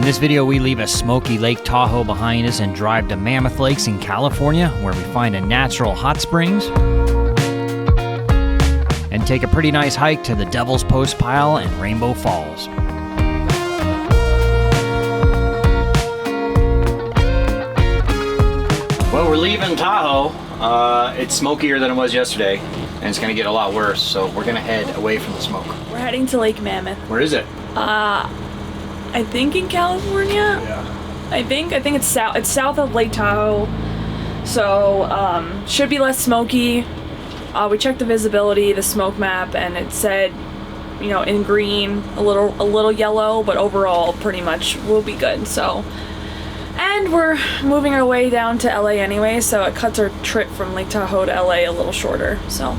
In this video, we leave a smoky Lake Tahoe behind us and drive to Mammoth Lakes in California, where we find a natural hot springs, and take a pretty nice hike to the Devil's Post Pile and Rainbow Falls. Well, we're leaving Tahoe. It's smokier than it was yesterday, and it's gonna get a lot worse, so we're gonna head away from the smoke. We're heading to Lake Mammoth. Where is it? I think in California. Yeah. I think it's south. It's south of Lake Tahoe, so should be less smoky. We checked the visibility, the smoke map, and it said, you know, in green, a little yellow, but overall pretty much will be good. So, and we're moving our way down to LA anyway, so it cuts our trip from Lake Tahoe to LA a little shorter. So,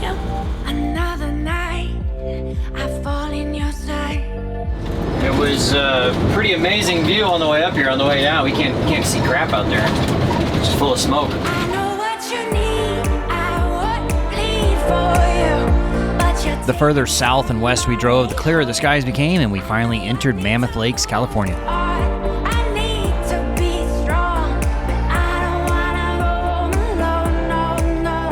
yeah. Another night, I fall in your sight. It was a pretty amazing view on the way up here. On the way down, we can't see crap out there. It's just full of smoke. I know what you need, I would bleed for you, but you The further south and west we drove, the clearer the skies became, and we finally entered Mammoth Lakes, California. I need to be strong, but I don't wanna go,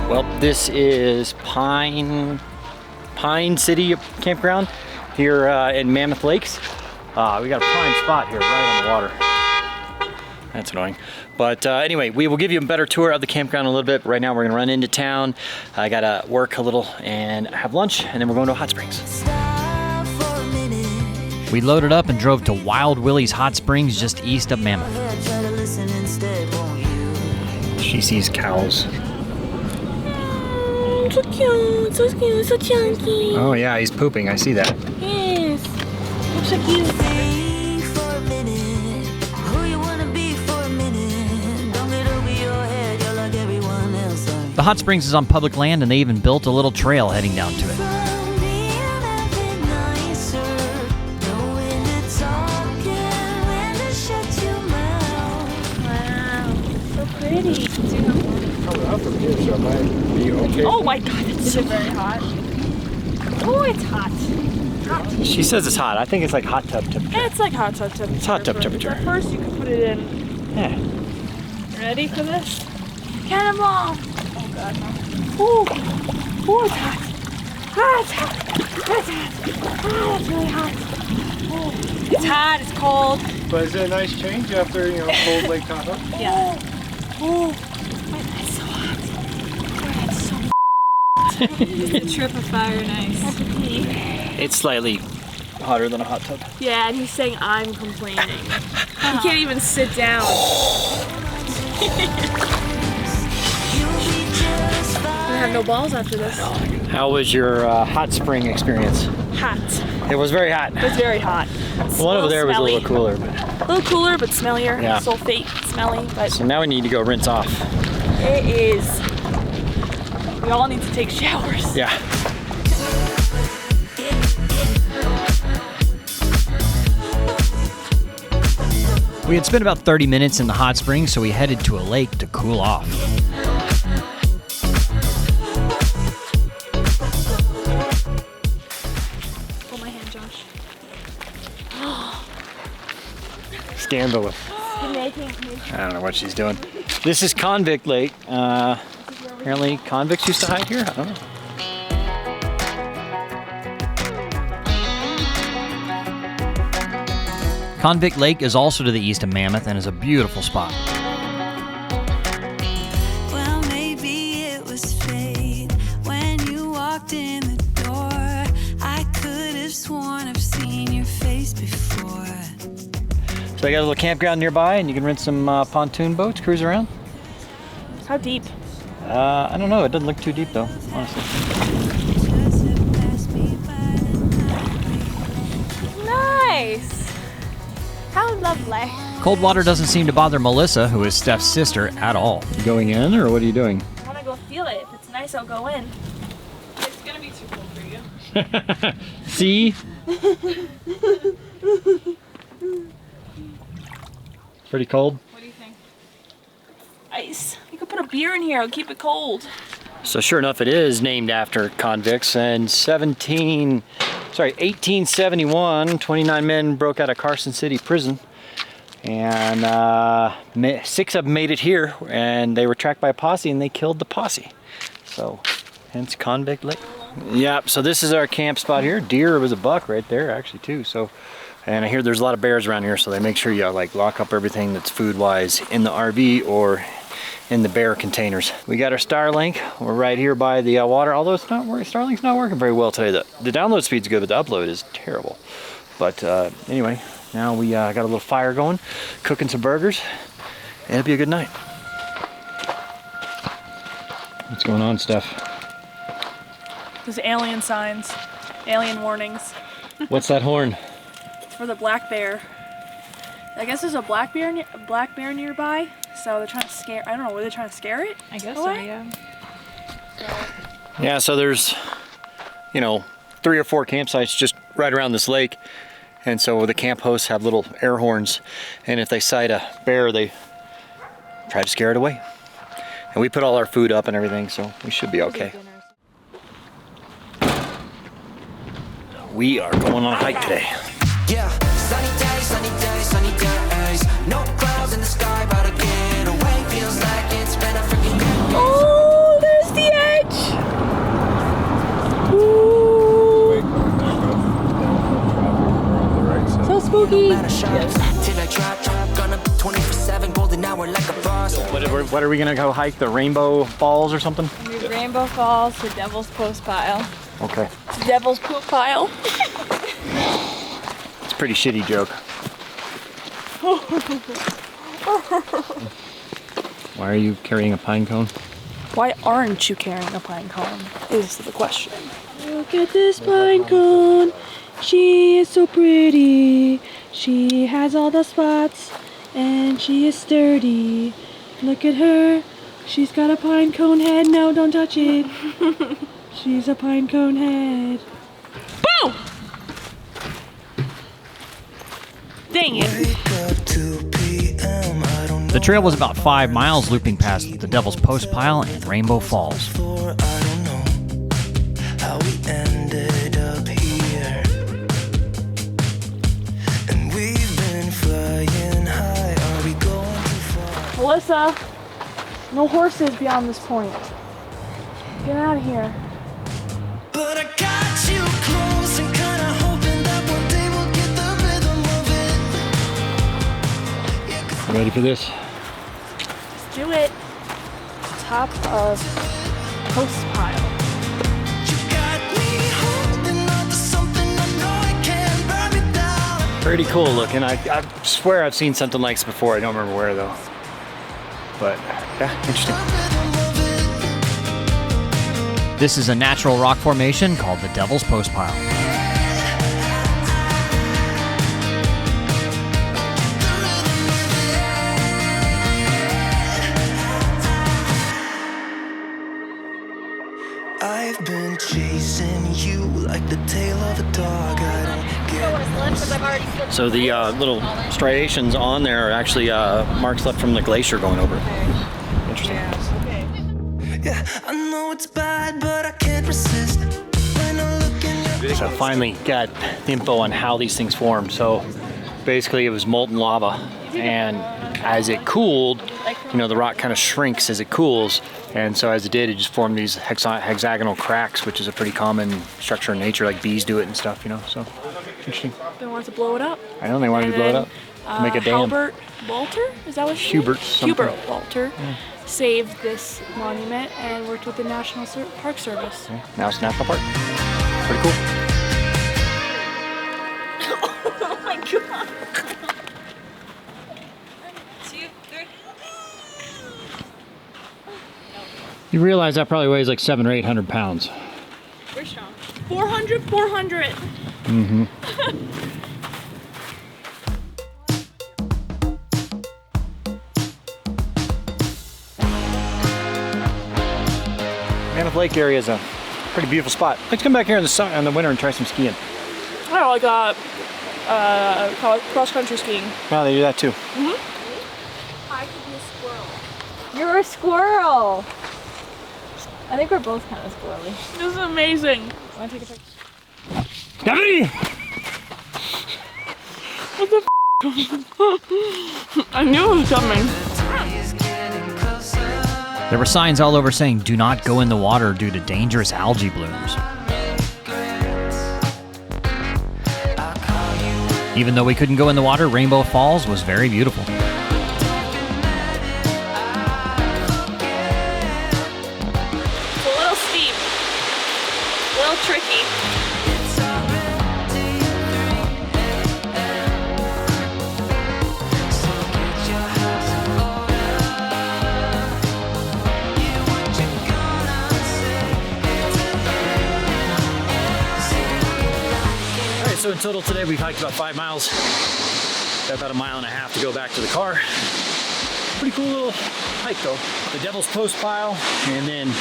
no. Well, this is Pine City Campground here in Mammoth Lakes. We got a prime spot here right on the water. That's annoying. But anyway, we will give you a better tour of the campground in a little bit. Right now we're gonna run into town. I gotta work a little and have lunch, and then we're going to hot springs. Stop for a minute. We loaded up and drove to Wild Willie's Hot Springs just east of Mammoth. Try to listen instead, won't you? She sees cows. So cute, so cute, so chunky. Oh yeah, he's pooping, I see that. Yes. Looks so cute. Think for a minute, who you wanna be for a minute. Don't get over your head, you're like everyone else. The hot springs is on public land, and they even built a little trail heading down to it. From being a bit nicer, knowing to talk and when to shut your mouth. Wow, so pretty. Coming out from here, so I might be okay. Oh my God, it's so very hot. Oh, it's hot. She says it's hot. I think it's like hot tub temperature. It's like hot tub temperature. It's hot tub temperature. At first, you can put it in. Yeah. Ready for this? Cannonball! Oh God, no. Ooh, ooh, it's hot. Ah, it's hot. It's hot. Ah, it's really hot. Ooh. It's hot. It's cold. But is it a nice change after, cold Lake Tahoe? Yeah. Ooh. It's so hot. It's so It's a trip of fire and ice. It's slightly hotter than a hot tub. Yeah, and he's saying I'm complaining. He can't even sit down. I have no balls after this. How was your hot spring experience? Hot. It was very hot. It was very hot. The one over there was a little cooler. But... A little cooler, but smellier. Yeah. Sulfate, smelly, but So now we need to go rinse off. it is. We all need to take showers. Yeah. We had spent about 30 minutes in the hot springs, so we headed to a lake to cool off. Hold my hand, Josh. Scandalous. I don't know what she's doing. This is Convict Lake. Apparently convicts used to hide here. I don't know. Convict Lake is also to the east of Mammoth and is a beautiful spot. Well, maybe it was fate when you walked in the door. I could have sworn I've seen your face before. So I got a little campground nearby, and you can rent some pontoon boats, cruise around. How deep? I don't know. It doesn't look too deep though, honestly. Nice. How lovely. Cold water doesn't seem to bother Melissa, who is Steph's sister, at all. You going in, or what are you doing? I want to go feel it. If it's nice, I'll go in. It's gonna be too cold for you. See? Pretty cold. What do you think? Ice. You could put a beer in here. I'll keep it cold. So sure enough, it is named after convicts. In 17 1871, 29 men broke out of Carson City prison. And 6 of them made it here, and they were tracked by a posse, and they killed the posse. So, hence Convict Lake. Yep, so this is our camp spot here. Deer was a buck right there, actually, too. So, and I hear there's a lot of bears around here, so they make sure you like lock up everything that's food-wise in the RV or in the bear containers. We got our Starlink. We're right here by the water, although it's not working. Starlink's not working very well today. The download speed's good, but the upload is terrible. But anyway. Now we got a little fire going, cooking some burgers, and it'll be a good night. What's going on, Steph? There's alien signs, alien warnings. What's that horn? It's for the black bear. I guess there's a black bear nearby, so they're trying to scare. I don't know, were they trying to scare it? I guess so, yeah. Yeah, so there's, 3 or 4 campsites just right around this lake. And so the camp hosts have little air horns, and if they sight a bear, they try to scare it away. And we put all our food up and everything, so we should be okay. We are going on a hike today. Yeah, sunny days, no clouds in the sky, but again, away feels like it's been a freaking good. Oh, there's the edge! So spooky. What are we gonna go hike? The Rainbow Falls or something? Rainbow Falls, the Devil's Post Pile. Okay. It's Devil's Poop Pile. It's a pretty shitty joke. Why are you carrying a pine cone? Why aren't you carrying a pine cone? Is the question. Look at this pine cone. She is so pretty. She has all the spots and she is sturdy. Look at her. She's got a pine cone head. No, don't touch it. She's a pine cone head. Boom! Dang it. The trail was about 5 miles, looping past the Devil's Post Pile and Rainbow Falls. Melissa, no horses beyond this point. Get out of here. But I got you close and kinda hoping that one day we'll get the rhythm of it. Ready for this? Let's do it. Top of Post Pile. You got me holding on to something I know I can't burn me down. Pretty cool looking. I swear I've seen something like this before. I don't remember where though. But yeah, interesting. This is a natural rock formation called the Devil's Post Pile. I've been chasing you like the tail of a dog. I don't get So the little striations on there are actually marks left from the glacier going over it. Interesting. Yeah, I know it's bad, but I can't resist. When I look in your So finally got the info on how these things form. So basically it was molten lava, and as it cooled, the rock kind of shrinks as it cools, and so as it did, it just formed these hexagonal cracks, which is a pretty common structure in nature, like bees do it and stuff, so interesting. They wanted to blow it up. I know they wanted to blow it up, make a dam. Hubert Walter, is that what his Hubert name? something. Hubert Walter saved this monument and worked with the National Park Service. Yeah, now it's a national park. Pretty cool. Oh my god. You realize that probably weighs like 700 or 800 pounds. We're strong. 400. Mm-hmm. Mammoth Lake area is a pretty beautiful spot. Let's come back here in the summer, in the winter, and try some skiing. Oh, like cross-country skiing. Well, they do that too. I could be a squirrel. You're a squirrel! I think we're both kind of squirrely. This is amazing. Want to take a picture? Gabby! I knew it was coming. There were signs all over saying, "Do not go in the water due to dangerous algae blooms." Even though we couldn't go in the water, Rainbow Falls was very beautiful. It's a little steep, a little tricky. So in total today we've hiked about 5 miles. Got about 1.5 miles to go back to the car. Pretty cool little hike though. The Devil's Post Pile and then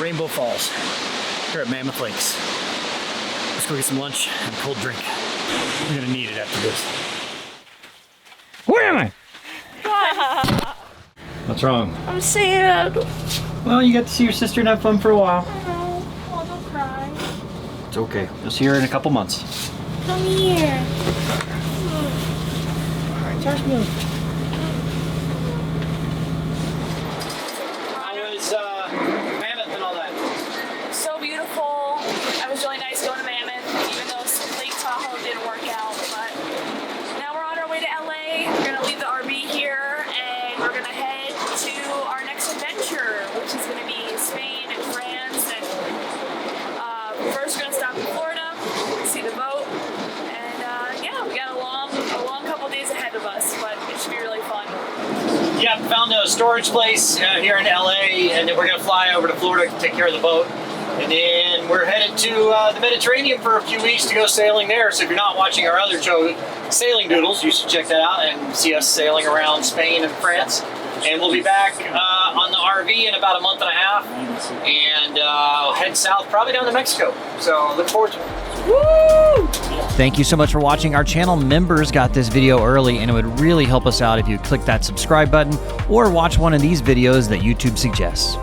Rainbow Falls here at Mammoth Lakes. Let's go get some lunch and a cold drink. We're gonna need it after this. Where am I? What? What's wrong? I'm sad. Well, you got to see your sister and have fun for a while. Oh, don't cry. It's okay. You'll see her in a couple months. Come here. Josh, move. How was Mammoth and all that? So beautiful. It was really nice going to Mammoth, even though Lake Tahoe didn't work out. But now we're on our way to LA. We're gonna leave the RV here, and we're gonna head to our next adventure, which is gonna be Spain and France. And first, we're gonna stop in Florida, see the boat, and yeah, we got a long couple days ahead of us, but it should be really fun. Yeah, found a storage place here in LA, and then we're gonna fly over to Florida to take care of the boat. And then we're headed to the Mediterranean for a few weeks to go sailing there. So if you're not watching our other show, Sailing Doodles, you should check that out and see us sailing around Spain and France. And we'll be back on the RV in about 1.5 months, and head south, probably down to Mexico. So look forward to it. Woo! Thank you so much for watching. Our channel members got this video early, and it would really help us out if you click that subscribe button or watch one of these videos that YouTube suggests.